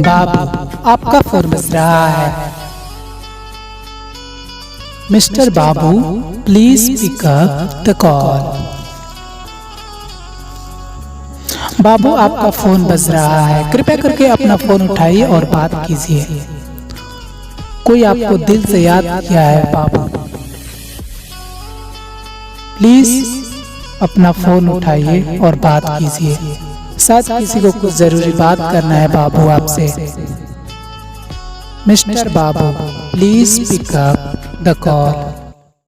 बाबू, आपका फोन बज रहा है। Mister Babu, please pick up the call. Babu, आपका फोन बज रहा है, कृपया करके अपना फोन उठाइए और बात कीजिए। कोई आपको दिल से याद किया है बाबू, प्लीज अपना फोन उठाइए और बात कीजिए। शायद किसी को कुछ जरूरी बात करना है बाबू आपसे। Mister Babu, please pick up the call.